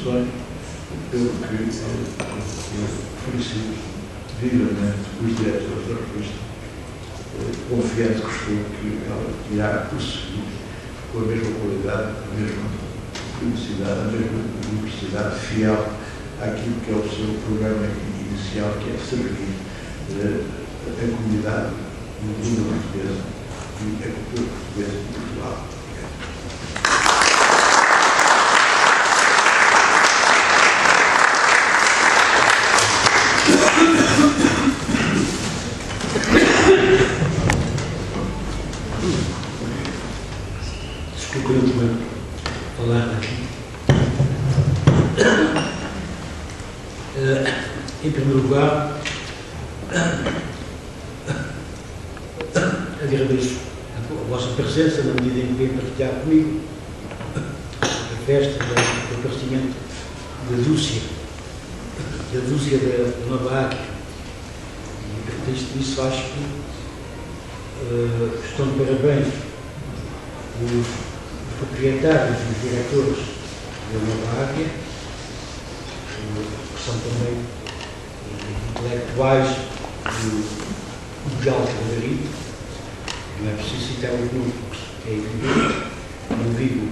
sonho, pelo que eu felicito vivamente os diretores da revista, confiante que estou que ela irá prosseguir com a mesma qualidade, a mesma publicidade, a mesma diversidade, fiel àquilo que é o seu programa inicial, que é servir a comunidade de língua portuguesa e a cultura portuguesa de Portugal. Desculpa eu também falar aqui. Em primeiro lugar, agradeço a vossa presença na medida em que vem partilhar comigo a festa do aparecimento da Dúcia da Nova Águia. E a pretexto disso acho que estão de parabéns os proprietários e os diretores da Nova Águia, que são também intelectuais de alto gabarito. Não é preciso citar os nomes, porque é evidente. Não digo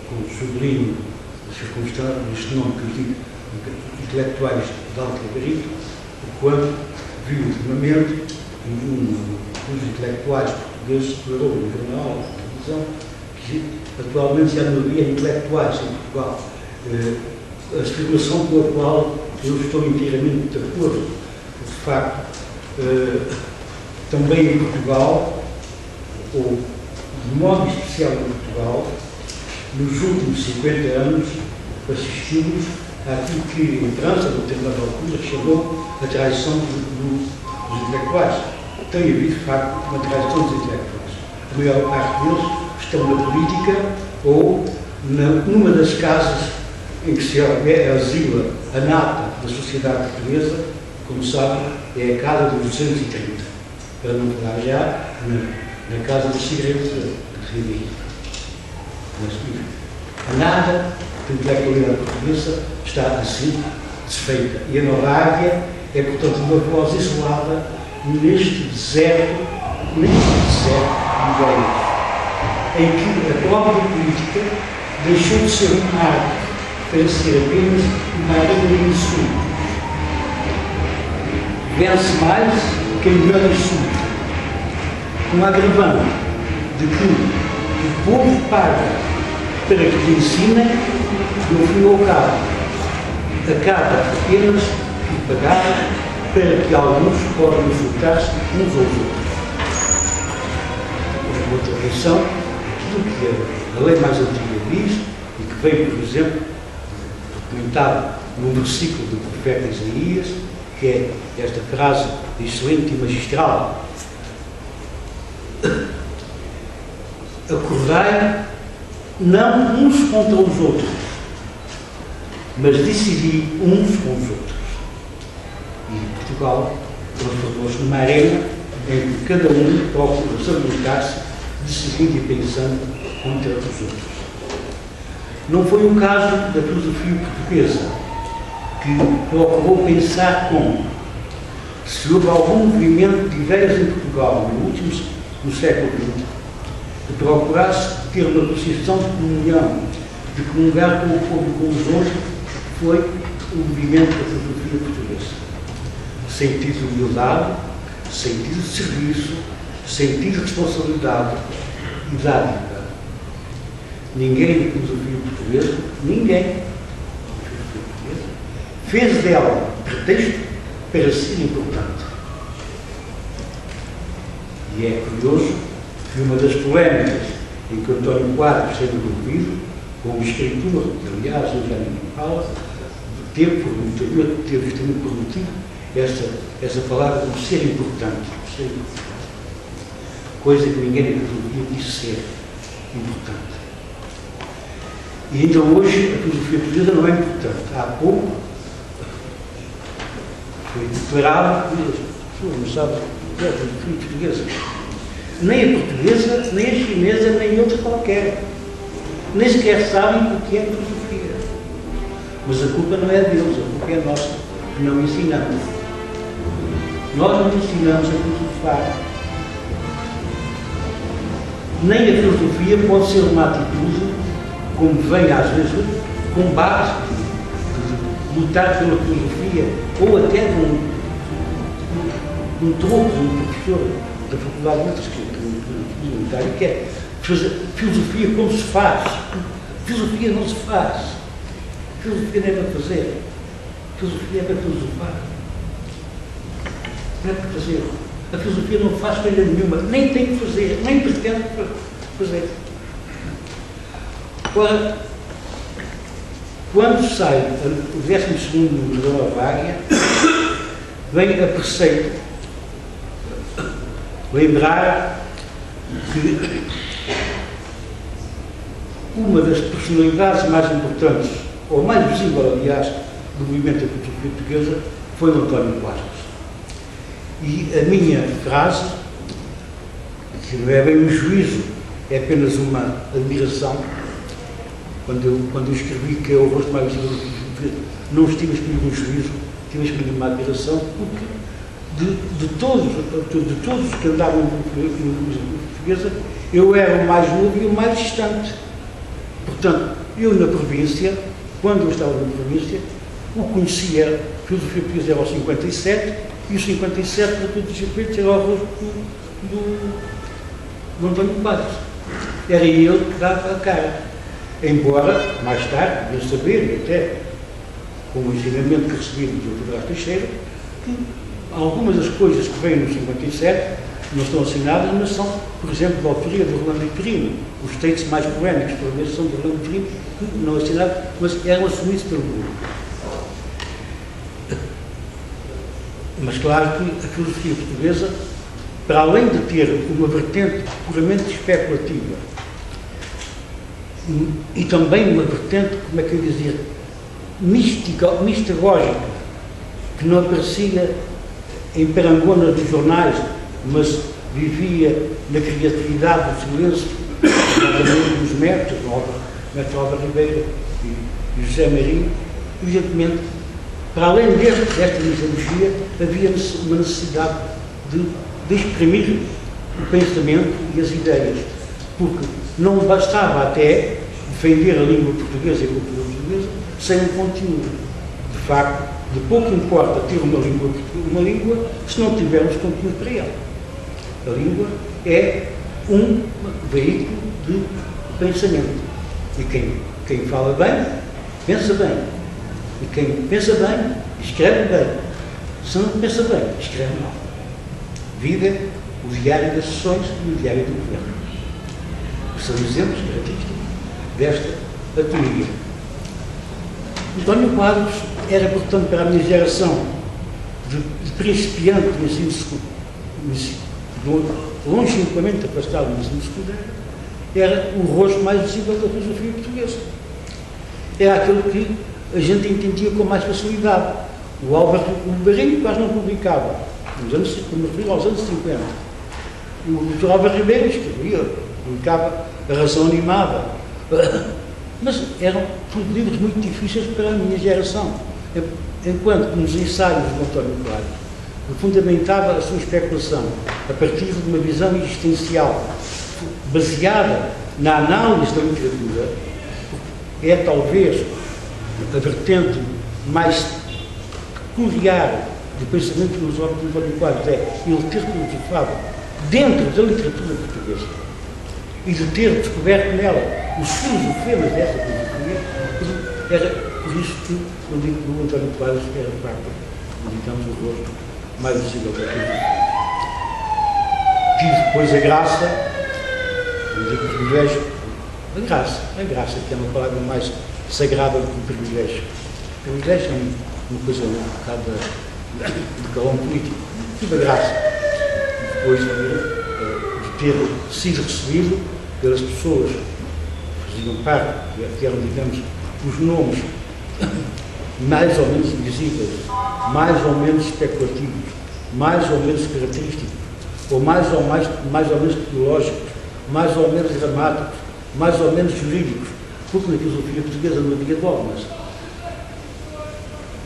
com sublinho circunstância, este nome que eu digo, intelectuais de alto gabarito, quando vi ultimamente um dos intelectuais portugueses declarou no jornal, na televisão, que atualmente já não havia intelectuais em Portugal. A afirmação com a qual eu estou inteiramente de acordo. De facto, também em Portugal, ou de modo especial em Portugal, nos últimos 50 anos assistimos àquilo que em França, no determinada altura, chamou a traição dos intelectuais. Tem havido, de facto, uma traição dos intelectuais. A maior parte deles estão na política ou numa das casas em que se asila a nata da sociedade portuguesa, como sabe, é a casa dos 230, para não falar já na casa dos segredos de Ribeiro. A nata da intelectualidade portuguesa está assim desfeita. E a Nova Águia é, portanto, uma voz isolada neste deserto ideológico, em que a própria política deixou de ser uma arte para ser apenas uma arena de insulto. Vence mais quem melhor insulta, com a agravante de que o povo paga para que lhe ensinem, no fim ao cabo, acaba apenas por pagar para que alguns possam insultar-se uns aos outros. Outra versão do que a lei mais antiga diz, e que veio, por exemplo, documentado num versículo do profeta Isaías, que é esta frase excelente e magistral: acordai não uns contra os outros, mas decidi uns com os outros. E Portugal transformou-se numa arena em que cada um procura se habilitar-se, decidindo e pensando contra os outros. Não foi o caso da filosofia portuguesa, que procurou pensar como, se houve algum movimento de ideias em Portugal no século XX, que procurasse ter uma posição de comunhão, de comungar com o povo e com os outros, foi o movimento da filosofia portuguesa. Sentido de humildade, sentido de serviço, sentido de responsabilidade e dádiva. Ninguém da filosofia portuguesa, fez dela pretexto para ser importante. E é curioso que uma das polémicas em que António Quadros esteve envolvido, como escritor, que aliás eu já ninguém fala, teve justamente prometido essa palavra como ser importante. Coisa que ninguém na filosofia disse ser importante. E ainda hoje a filosofia portuguesa não é importante. Há pouco foi declarado que as pessoas não sabem o que é a filosofia portuguesa. Nem a portuguesa, nem a chinesa, nem outra qualquer. Nem sequer sabem o que é filosofia. Mas a culpa não é deles, a culpa é nossa, que não ensinamos. Nós não ensinamos a filosofar. Nem a filosofia pode ser uma atitude, como vem às vezes, com base de lutar pela filosofia, ou até de um tronco, de um professor da Faculdade de Letras, que é fazer filosofia como se faz. Filosofia não se faz. Filosofia não é para fazer. Filosofia é para filosofar. Não é para fazer. A filosofia não faz coisa nenhuma, nem tem que fazer, nem pretende fazer. Ora, quando sai o 12º número da Novária, vem a preceito lembrar que uma das personalidades mais importantes, ou mais visível, aliás, do movimento da filosofia portuguesa, foi o António Quadros. E a minha frase, que não é bem um juízo, é apenas uma admiração, quando eu escrevi que é o rosto mais visível da filosofia, não tinha escolhido um juízo, tinha escolhido uma admiração, porque de todos os que andavam na filosofia portuguesa, eu era o mais novo e o mais distante. Portanto, eu na província, quando eu estava na província, o conhecia, a filosofia portuguesa era o 57, e o 57, para todos os efeitos, era o rosto do António Quadros. Era ele que dava a cara. Embora, mais tarde, eu saber, e até com o ensinamento que recebi do Dr. Brás Teixeira, que algumas das coisas que vêm no 57 não estão assinadas, mas são, por exemplo, da autoria de Rolando Perrino. Os textos mais polémicos, por vezes, são de Rolando Perrino, que não assinados, mas eram assumidos pelo grupo. Mas claro que a filosofia portuguesa, para além de ter uma vertente puramente especulativa e também uma vertente, como é que eu ia dizer, mistagógica, que não aparecia em perangona dos jornais, mas vivia na criatividade do silêncio, dos métodos, Método Alva Ribeiro e José Marinho, evidentemente, para além desta misologia, havia uma necessidade de exprimir o pensamento e as ideias, porque não bastava até defender a língua portuguesa e a cultura portuguesa sem um conteúdo. De facto, de pouco importa ter uma língua se não tivermos conteúdo para ela. A língua é um veículo de pensamento. E quem fala bem, pensa bem. E quem pensa bem, escreve bem. Se não pensa bem, escreve mal. Vida, o Diário das Sessões e o Diário do Governo. São exemplos característicos desta atonia. António Quadros era, portanto, para a minha geração de principiante do ensino longínquamente afastado do ensino secundário, era o rosto mais visível da filosofia portuguesa. Era aquele que a gente entendia com mais facilidade. O Álvaro Barrinho quase não publicava, aos anos 50. O Dr. Álvaro Ribeiro escrevia, publicava A Razão Animada. Mas eram tudo livros muito difíceis para a minha geração. Enquanto nos ensaios do António Quadros, fundamentava a sua especulação a partir de uma visão existencial baseada na análise da literatura, é talvez a vertente mais peculiar do pensamento filosófico do António Quadros, é ele ter filosofado dentro da literatura portuguesa e de ter descoberto nela os filosofemas dessa filosofia. Era por isso que eu digo que o António Quadros era, de facto, digamos, o rosto mais visível da filosofia. Tive depois a graça, eu digo privilégio, a graça, que é uma palavra mais sagrada do que o privilégio. O privilégio é uma coisa um bocado de calão político. Tive a graça, depois de ter sido recebido pelas pessoas que faziam parte, que eram, digamos, os nomes mais ou menos invisíveis, mais ou menos especulativos, mais ou menos característicos, ou mais ou menos teológicos, mais ou menos dramáticos, mais ou menos jurídicos, porque na filosofia portuguesa não havia dogmas.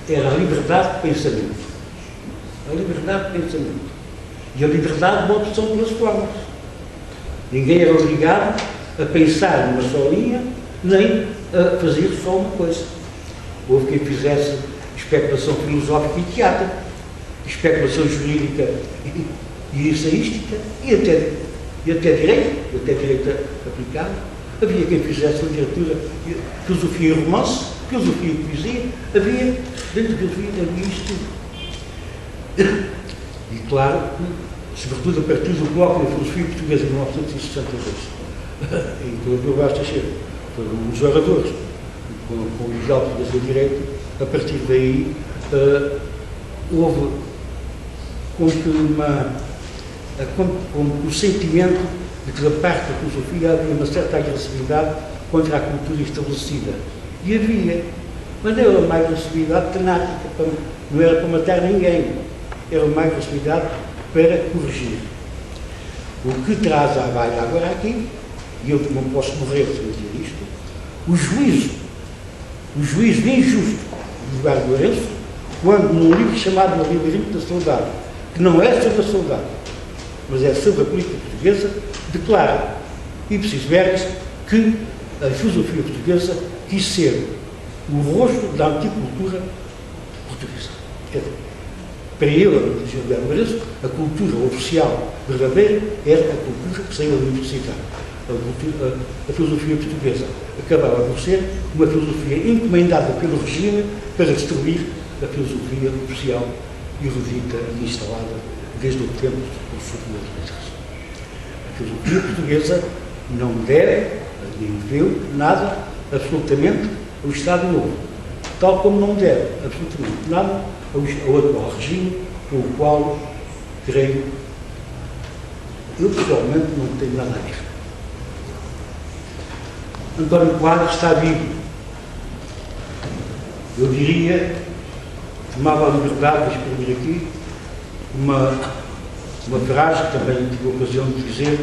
era a liberdade de pensamento. A liberdade de pensamento. E a liberdade de opção pelas formas. Ninguém era obrigado a pensar numa só linha, nem a fazer só uma coisa. Houve quem fizesse especulação filosófica e teatro, especulação jurídica e ensaística, e até direito aplicado. Havia quem fizesse literatura, filosofia e romance, filosofia e poesia, dentro da filosofia havia isto tudo. E claro, sobretudo a partir do bloco da filosofia portuguesa de 1962, em que o Bastos foram os oradores, com os altos da sua direita. A partir daí houve como o sentimento de que da parte da filosofia havia uma certa agressividade contra a cultura estabelecida. E havia, mas não era uma agressividade tenática, não era para matar ninguém, era uma agressividade para corrigir. O que traz à baila agora aqui, e eu não posso morrer sem dizer isto, o juízo injusto do Eduardo Lourenço, quando num livro chamado O Labirinto da Saudade, que não é sobre a saudade, mas é sobre a política portuguesa, declara, ipsis verbis, que a filosofia portuguesa quis ser o rosto da anticultura portuguesa. Para ele, diz Eduardo Lourenço, a cultura oficial verdadeira era a cultura que saiu da universidade. A filosofia portuguesa acabava por ser uma filosofia encomendada pelo regime para destruir a filosofia oficial erudita e instalada desde o tempo do superior. A filosofia portuguesa não deve, nem deu nada, absolutamente, ao Estado Novo, tal como não deve, absolutamente, nada ao atual regime, com o qual, creio, eu pessoalmente não tenho nada a ver. António Quadros está vivo. Eu diria, tomava a liberdade de escrever aqui uma frase que também tive a ocasião de dizer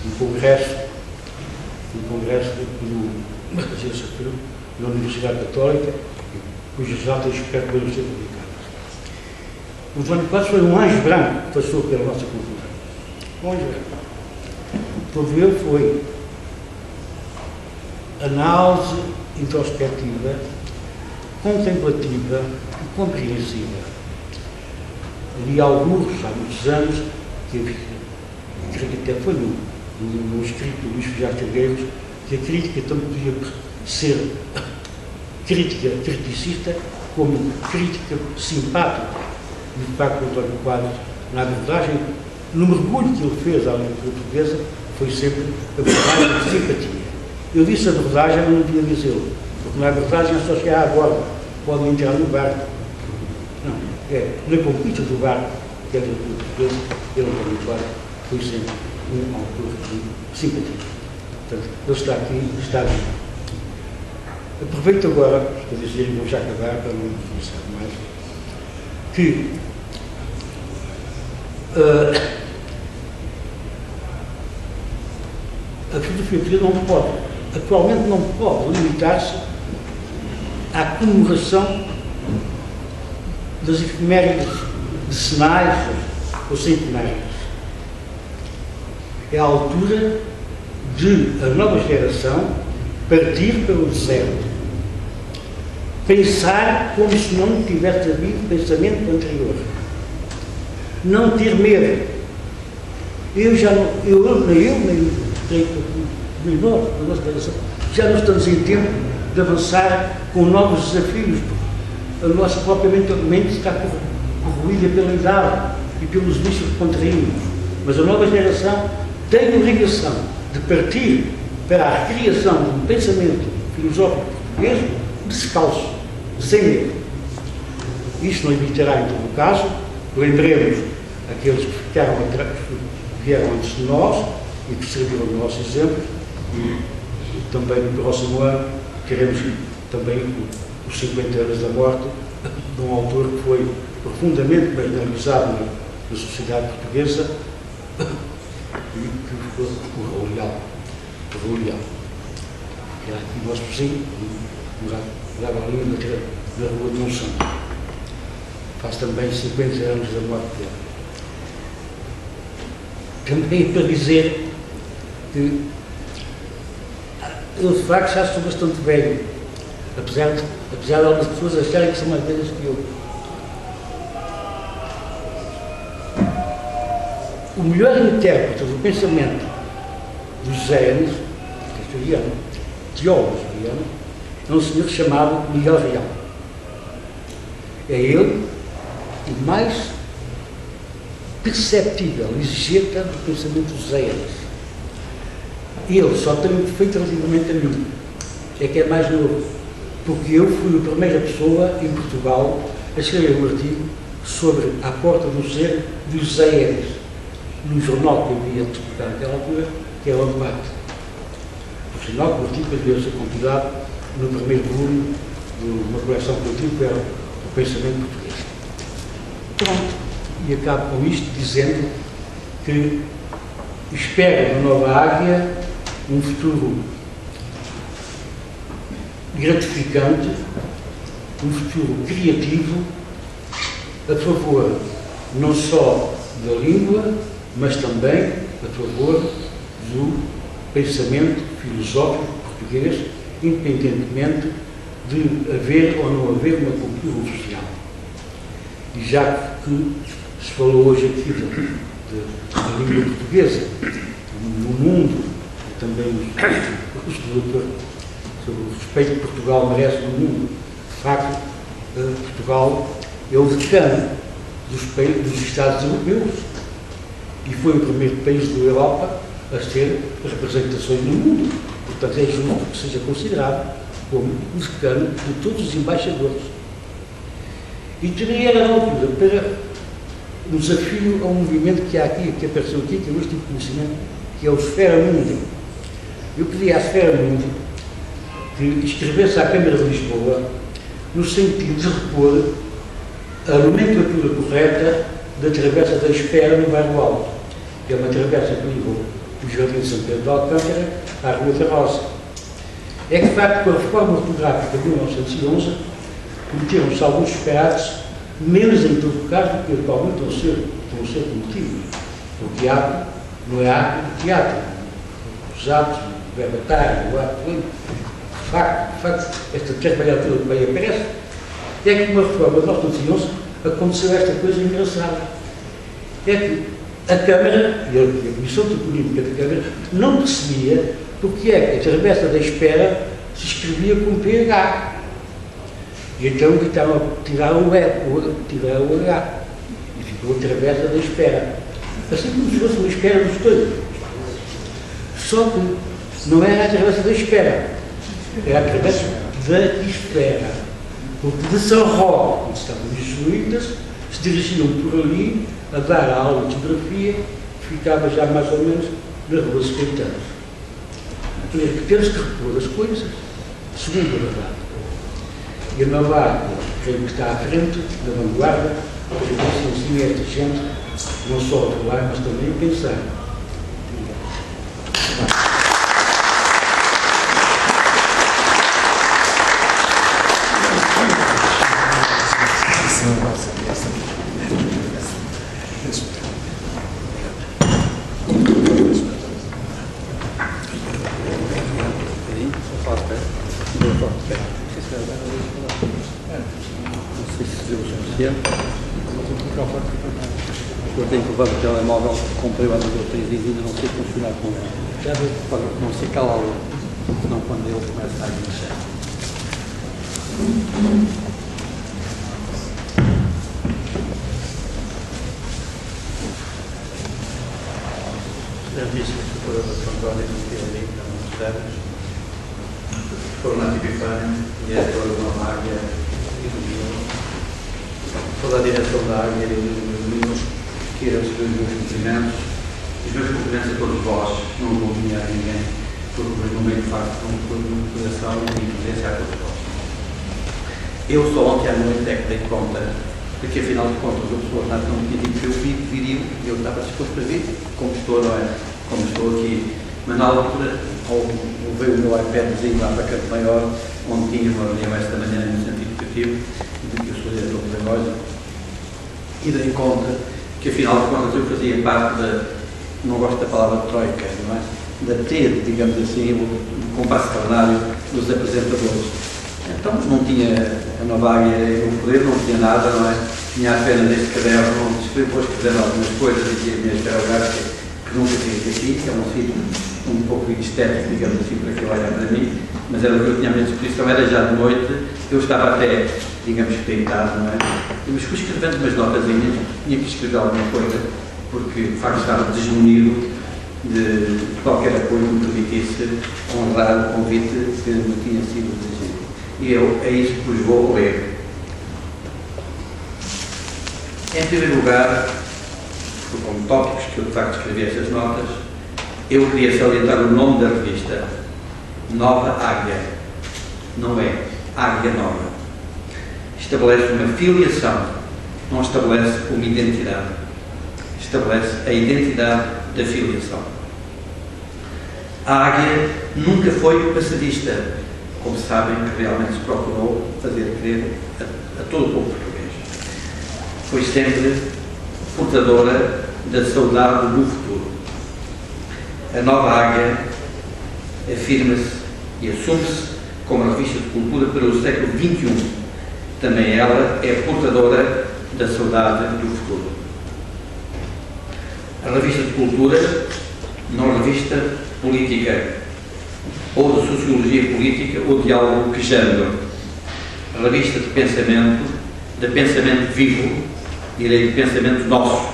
no congresso da Universidade Católica, cujas datas espero que devem ser publicadas. O António Quadros foi um anjo branco que passou pela nossa cultura. Um anjo branco. Todo ele foi análise introspectiva, contemplativa e compreensiva. Li alguns, há muitos anos, que até foi num escrito do Luís Feijó Trigueiros, que a crítica também podia ser crítica criticista, como crítica simpática. E, de facto, o António Quadros, na abordagem, no mergulho que ele fez à literatura portuguesa, foi sempre a abordagem de simpatia. Eu disse a abordagem, mas não devia dizê-lo, porque na abordagem é só chegar à borda, podem entrar no barco. Não, é na conquista do barco, que é a literatura portuguesa, ele, António Quadros, foi sempre um autor de simpatia. Portanto, ele está aqui, está vivo. Aproveito agora, para dizer, e vou já acabar, para não começar mais, que a filosofia portuguesa não pode, atualmente não pode limitar-se à comemoração das efemérides decenais ou centenárias. É a altura de a nova geração partir para o deserto, pensar como se não tivesse havido pensamento anterior, não ter medo. Nem nós, a nossa geração, já não estamos em tempo de avançar com novos desafios. A nossa própria mente está corroída pela idade e pelos vícios que contraímos. Mas a nova geração tem a obrigação de partir para a recriação de um pensamento filosófico português descalço, sem medo. Isto não evitará, em todo o caso, lembremos aqueles que vieram antes de nós e que serviram de nosso exemplo, e também no próximo ano teremos também os 50 anos da morte de um autor que foi profundamente marginalizado na sociedade portuguesa e que foi o Raul Leal. Que era aqui o nosso vizinho, morava ali na rua de Monsanto. faz também 50 anos da morte dele. Também para dizer que eu de facto já sou bastante velho, apesar de algumas pessoas acharem que são mais velhas que eu. O melhor intérprete do pensamento dos Zéanos, castelhano, teólogo castelhano, é um senhor chamado Miguel Real. É ele o mais perceptível exegeta do pensamento dos Zéanos. Ele só tem um defeito relativamente a mim, é que é mais novo, porque eu fui a primeira pessoa em Portugal a escrever um artigo sobre a porta do ser dos Zéanos, num jornal que eu havia de explicar naquela altura, que é o Debate. Por sinal, que o artigo devia ser compilado no primeiro volume de uma coleção que eu tive, que era o Pensamento Português. Pronto, e acabo com isto dizendo que espero na Nova Águia um futuro gratificante, um futuro criativo, a favor não só da língua, mas também a favor do pensamento filosófico português, independentemente de haver ou não haver uma cultura oficial. E já que se falou hoje aqui da língua portuguesa, no mundo, também os sobre o respeito que Portugal merece no mundo, de facto, Portugal é o decano dos Estados europeus e foi o primeiro país da Europa a ter representações no mundo. Portanto, é justo que seja considerado como o decano de todos os embaixadores. E também era na altura para um desafio a um movimento que há aqui, que apareceu aqui, que eu hoje tive conhecimento, que é o Esfera Mundi. Eu pedi à Esfera Mundi que escrevesse à Câmara de Lisboa no sentido de repor a nomenclatura correta da Travessa da Espera no Bairro Alto, que é uma travessa que liga o Jardim de São Pedro de Alcântara à Rua da Rosa. É que, de facto, com a reforma ortográfica de 1911, cometeram-se alguns disparates, menos em todo o caso do que atualmente estão a ser cometidos. O teatro não é ato de teatro. Os atos, o verbatário, o ato de facto, esta trabalhadora que bem aparece, é que com a reforma de 1911 aconteceu esta coisa engraçada. É que a Câmara e a Comissão de Política da Câmara não percebia porque é que a Travessa da Espera se escrevia com PH. E então tentaram tirar o H e ficou a Travessa da Espera. Assim como se fosse uma espera dos dois. Só que não era a Travessa da Espera, era a Travessa da Espera. Porque de São Roque, onde estavam os jesuítas, se dirigiam por ali a dar a aula de geografia, que ficava já mais ou menos na Rua dos Caetanos. Temos que repor as coisas segundo a verdade. E a Nova Águia, creio que está à frente da vanguarda, para que se ensine a esta gente não só a falar, mas também a pensar. Eu tenho que levar o telemóvel, comprei o ano de 3 dias e ainda não sei funcionar com ele. Para não se calá-lo, senão quando ele começa a encher. Já disse que a Professora São António não tinha ali, há muitos anos, foram na Epifânia, diretora de uma águia e do Vinho. Toda a direção da águia e dos Vinhos, que eram os meus cumprimentos, os meus cumprimentos a todos vós, não vou nomear ninguém, porque no meio de facto não foi uma coração e presença a todos vós. Eu só ontem à noite é que dei conta de que, afinal de contas, o professor Renato não tinha dito que eu viria e eu estava disposto para vir, como estou, não é? Como estou aqui. Mas na altura, veio o meu iPadzinho lá para Campo Maior, onde tinha uma reunião esta manhã no sentido educativo, de que eu sou diretor pedagógico, e dei conta que, afinal de contas, eu fazia parte da, não gosto da palavra troika, não é? Da rede, digamos assim, o compasso carnário dos apresentadores. Então não tinha a Nova Águia no poder, não tinha nada, não é? Tinha apenas este caderno onde depois escrever algumas coisas e tinha a minha esferográfica, que nunca fiz aqui, que é um sítio um pouco estético, digamos assim, para que eu olhar para mim, mas era o que eu tinha à minha disposição, era já de noite, eu estava até, digamos que deitado, não é? Mas fui escrevendo umas notazinhas, tinha que escrever alguma coisa, porque de facto estava desmunido de qualquer apoio que me permitisse honrar o convite que me tinha sido exigido. E eu, é isso que vos vou ler. Em primeiro lugar, como tópicos que eu de facto escrevi estas notas, eu queria salientar o nome da revista, Nova Águia. Não é Águia Nova. Estabelece uma filiação, não estabelece uma identidade. Estabelece a identidade da filiação. A Águia nunca foi passadista, como sabem que realmente se procurou fazer crer a todo o povo português. Foi sempre portadora da saudade do futuro. A Nova Águia afirma-se e assume-se como a revista de cultura para o século XXI. Também ela é portadora da saudade do futuro. A revista de cultura não é revista política, ou de sociologia política, ou de algo que género. A revista de pensamento vivo, direi de pensamento nosso.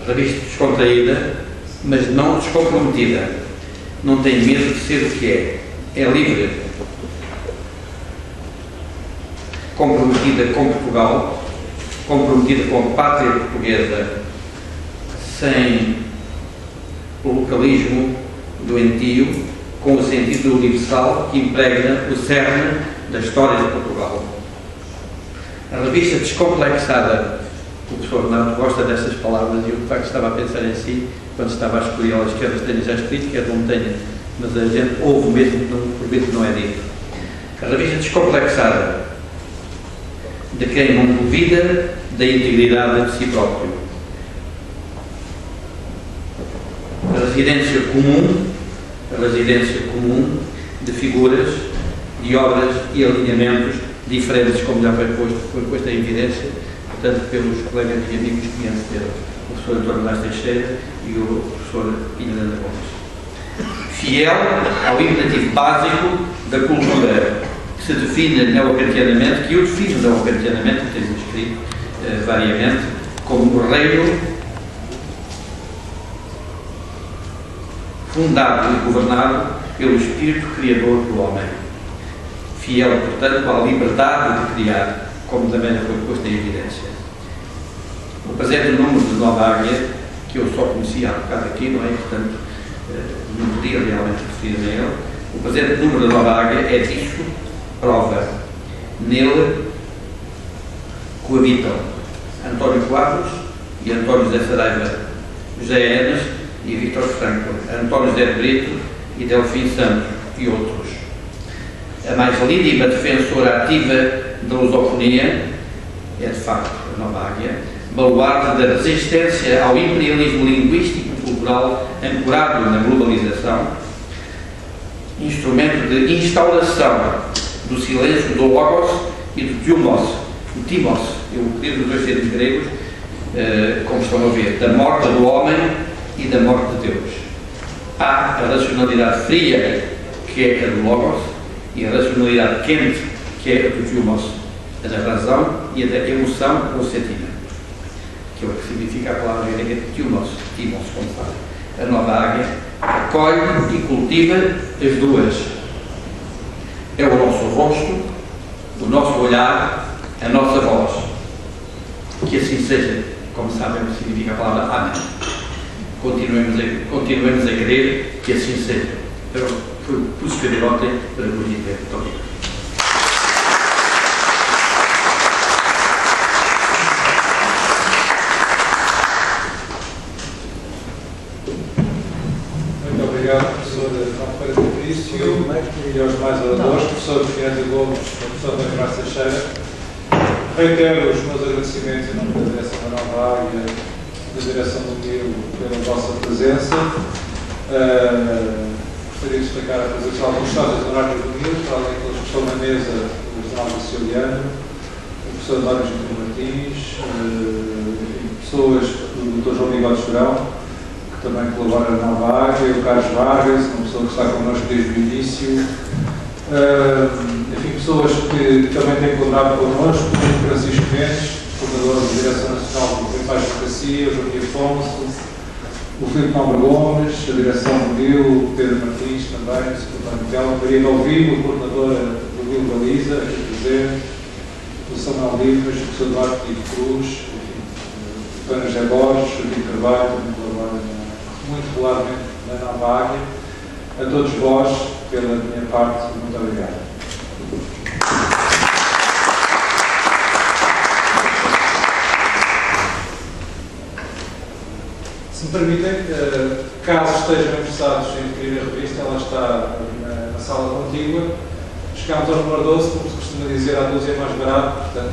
A revista descontraída, mas não descomprometida. Não tem medo de ser o que é. É livre. Comprometida com Portugal, comprometida com a pátria portuguesa, sem o localismo doentio, com o sentido universal que impregna o cerne da história de Portugal. A revista descomplexada, o professor Renato gosta destas palavras e eu de facto estava a pensar em si, quando estava a escolher elas, que elas tenha já escrito, que eu não tenha, mas a gente ouve mesmo, por que não é dito. A revista descomplexada, de quem não duvida da integridade de si próprio. A residência comum de figuras, de obras e alinhamentos diferentes, como já foi posto em evidência, portanto, pelos colegas e amigos que conhecem, o professor António Lás Teixeira e o professor Inês Gomes. Fiel ao imperativo básico da cultura, que se define neokantianamente, que eu defino neokantianamente, que tenho escrito variamente, como o reino fundado e governado pelo espírito criador do homem. Fiel, portanto, à liberdade de criar, como também já foi posto em evidência. O presente número de Nova Águia, que eu só conhecia há bocado aqui, não é? Portanto, não podia realmente referir-me a ele. O presente número da Nova Águia é disso prova. Nele coabitam António Quadros e António José Saraiva, José Enas e Vítor Franco, António José Brito e Delfim Santos e outros. A mais legítima defensora ativa da lusofonia é, de facto, a Nova Águia, baluarte da resistência ao imperialismo linguístico e cultural ancorado na globalização, instrumento de instauração do silêncio do Logos e do Timos, eu utilizo os dois termos gregos, como estão a ver, da morte do homem e da morte de Deus. Há a racionalidade fria, que é a do Logos, e a racionalidade quente, que é a do Timos, a da razão e a da emoção ou sentimento, que é o que significa a palavra grega Timos, como sabe. A Nova Águia acolhe e cultiva as duas. É o nosso rosto, o nosso olhar, a nossa voz. Que assim seja, como sabem, significa a palavra Amém. Continuemos a querer que assim seja. Eu pus escrever ontem para vos dizer. Muito obrigado. Muito obrigado, professor Rafael Patrício, e aos mais oradores, professor Inês Gomes, professor António Lás Teixeira. reitero os meus agradecimentos em nome da direção da Nova Águia, da direção do MIL, pela vossa presença. Gostaria de destacar a presença de alguns sócios honorários do MIL, para além daqueles que estão na mesa, o Ronaldo Ciliano, o professor Mário Gintino Martins, pessoas do Dr. João Miguel Chorão, que também colabora na Nova Águia, o Carlos Vargas, uma pessoa que está connosco desde o início. Enfim, pessoas que também têm colaborado connosco, o Francisco Mendes, coordenador da Direção Nacional de Paz e Democracia, o Joaquim Afonso, o Filipe Nobre Gomes, a Direção do MIL, o Pedro Martins também, o secretário Miguel, a Maria Galvino, coordenadora do MIL Baliza, aqui presente, o Samuel Livres, o professor Duarte Tito Cruz, o Ana José Borges, o Joaquim Carvalho, também colabora muito regularmente na Nova Águia. A todos vós, pela minha parte, muito obrigado. Se me permitem, caso estejam interessados em adquirir a revista, ela está na sala contígua. Chegámos ao número 12, como se costuma dizer, a dúzia é mais barato, portanto,